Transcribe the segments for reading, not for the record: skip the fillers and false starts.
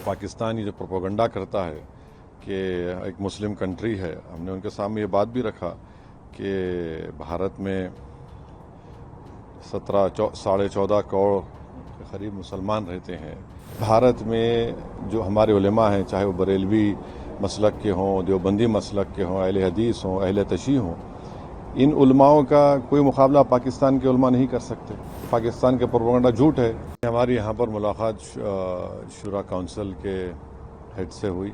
पाकिस्तान ये जो प्रोपेगेंडा करता है कि एक मुस्लिम कंट्री है, हमने उनके सामने ये बात भी रखा कि भारत में 14.5 करोड़ के करीब मुसलमान रहते हैं। भारत में जो हमारे उलेमा हैं, चाहे वो बरेलवी मसलक के हों, देवबंदी मसलक के हों, अहले हदीस हों, अहले तशी हों, इन उलमाओं का कोई मुकाबला पाकिस्तान के उलमा नहीं कर सकते। पाकिस्तान के प्रोपेगेंडा झूठ है। हमारी यहाँ पर मुलाकात शुरा काउंसिल के हेड से हुई।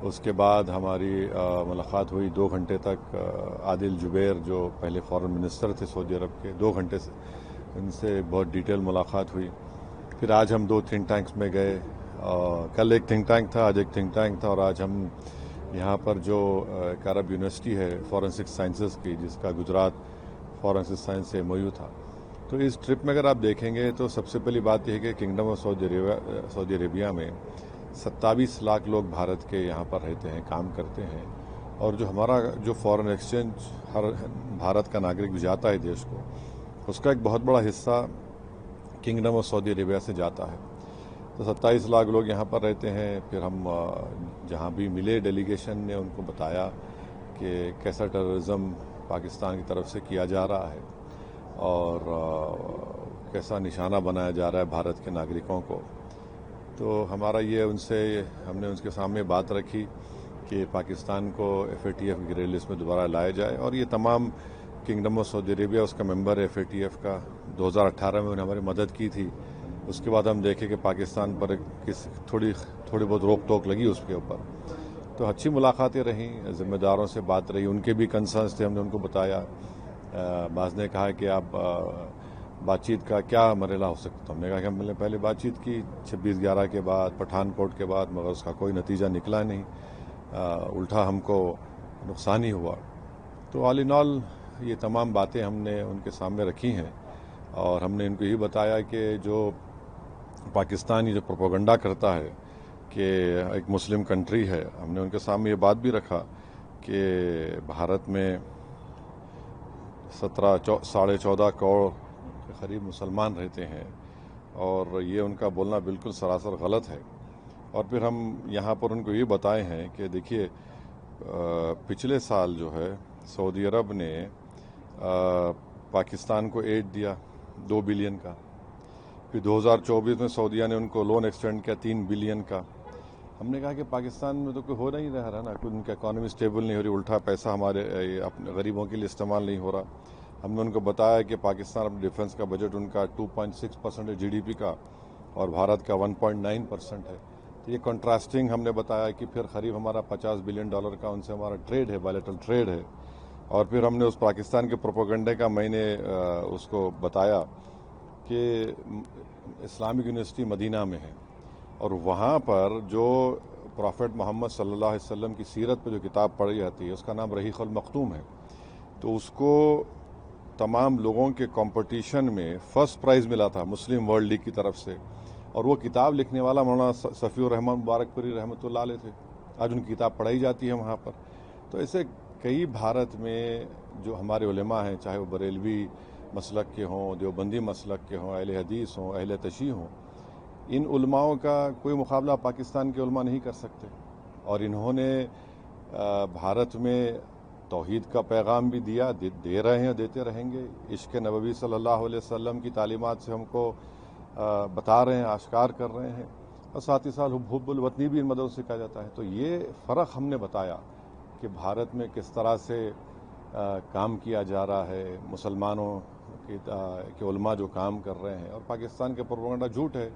उसके बाद हमारी मुलाकात हुई 2 घंटे तक आदिल जुबैर, जो पहले फॉरेन मिनिस्टर थे सऊदी अरब के, 2 घंटे से उनसे बहुत डिटेल मुलाकात हुई। फिर आज हम 2 थिंक टैंक्स में गए। कल एक थिंक टैंक था, आज एक थिंक टैंक था, और आज हम यहाँ पर जो एक अरब यूनिवर्सिटी है फॉरेंसिक साइंसेस की, जिसका गुजरात फॉरेंसिक साइंस से MOU था। तो इस ट्रिप में अगर आप देखेंगे तो सबसे पहली बात यह है कि किंगडम ऑफ सऊदी अरेबिया में 27 लाख लोग भारत के यहाँ पर रहते हैं, काम करते हैं। और जो हमारा जो फॉरेन एक्सचेंज हर भारत का नागरिक जाता है देश को, उसका एक बहुत बड़ा हिस्सा किंगडम ऑफ सऊदी अरेबिया से जाता है। तो 27 लाख लोग यहाँ पर रहते हैं। फिर हम जहाँ भी मिले, डेलीगेशन ने उनको बताया कि कैसा टेररिज्म पाकिस्तान की तरफ से किया जा रहा है और कैसा निशाना बनाया जा रहा है भारत के नागरिकों को। तो हमारा ये हमने उनके सामने बात रखी कि पाकिस्तान को FATF ग्रे लिस्ट में दोबारा लाया जाए। और ये तमाम किंगडम ऑफ सऊदी अरेबिया उसका मेंबर है FATF का। 2018 में उन्होंने हमारी मदद की थी। उसके बाद हम देखें कि पाकिस्तान पर थोड़ी बहुत रोक टोक लगी उसके ऊपर। तो अच्छी मुलाकातें रहीं, ज़िम्मेदारों से बात रही, उनके भी कंसर्न्स थे, हमने उनको बताया। बाज़ ने कहा कि आप बातचीत का क्या मरहला हो सकता है। हमने कहा कि हमने पहले बातचीत की 26/11 के बाद, पठानकोट के बाद, मगर उसका कोई नतीजा निकला नहीं, उल्टा हमको नुकसान ही हुआ। तो ऑल इन ऑल ये तमाम बातें हमने उनके सामने रखी हैं और हमने इनको यही बताया कि जो पाकिस्तान ये जो प्रोपेगेंडा करता है कि एक मुस्लिम कंट्री है, हमने उनके सामने ये बात भी रखा कि भारत में 14.5 करोड़ के करीब मुसलमान रहते हैं और ये उनका बोलना बिल्कुल सरासर गलत है। और फिर हम यहाँ पर उनको ये बताए हैं कि देखिए, पिछले साल जो है सऊदी अरब ने पाकिस्तान को एड दिया 2 बिलियन का। फिर 2024 में सऊदीया ने उनको लोन एक्सटेंड किया 3 बिलियन का। हमने कहा कि पाकिस्तान में तो कोई हो नहीं रहा ना, कोई उनकी इकॉनमी स्टेबल नहीं हो रही, उल्टा पैसा हमारे अपने गरीबों के लिए इस्तेमाल नहीं हो रहा। हमने उनको बताया कि पाकिस्तान अपने डिफेंस का बजट उनका 2.6% है GDP का और भारत का 1.9% है। तो ये कंट्रास्टिंग हमने बताया कि फिर करीब हमारा $50 बिलियन का उनसे हमारा ट्रेड है, बायलैटरल ट्रेड है। और फिर हमने उस पाकिस्तान के प्रोपेगेंडे का मैंने उसको बताया कि इस्लामिक यूनिवर्सिटी मदीना में है और वहाँ पर जो प्रॉफेट मोहम्मद सल्लल्लाहु अलैहि वसल्लम की सीरत पर जो किताब पढ़ी जाती है, उसका नाम रहीक़ुल मख्तूम है। तो उसको तमाम लोगों के कंपटीशन में फर्स्ट प्राइज़ मिला था मुस्लिम वर्ल्ड लीग की तरफ से। और वो किताब लिखने वाला मौलाना सफ़ीउर रहमान मुबारकपुरी रहमतुल्लाह अलैह थे। आज उनकी किताब पढ़ाई जाती है वहाँ पर। तो ऐसे कई भारत में जो हमारे उलेमा हैं, चाहे वो बरेलवी मसलक के हों, देवबंदी मसलक के हों, अहले हदीस हों, अहले तशी हों, इन उलमाओं का कोई मुकाबला पाकिस्तान के उलमा नहीं कर सकते। और इन्होंने भारत में तौहीद का पैगाम भी दिया, दे रहे हैं, देते रहेंगे। इश्क़ नबवी सल्लल्लाहु अलैहि वसल्लम की तालीमात से हमको बता रहे हैं, आश्कार कर रहे हैं। और साथ ही साथ हुब्बुल वतनी भी इन मदद से सिखाया जाता है। तो ये फ़र्क हमने बताया कि भारत में किस तरह से काम किया जा रहा है, मुसलमानों के उलमा जो काम कर रहे हैं, और पाकिस्तान के प्रोपेगेंडा झूठ है।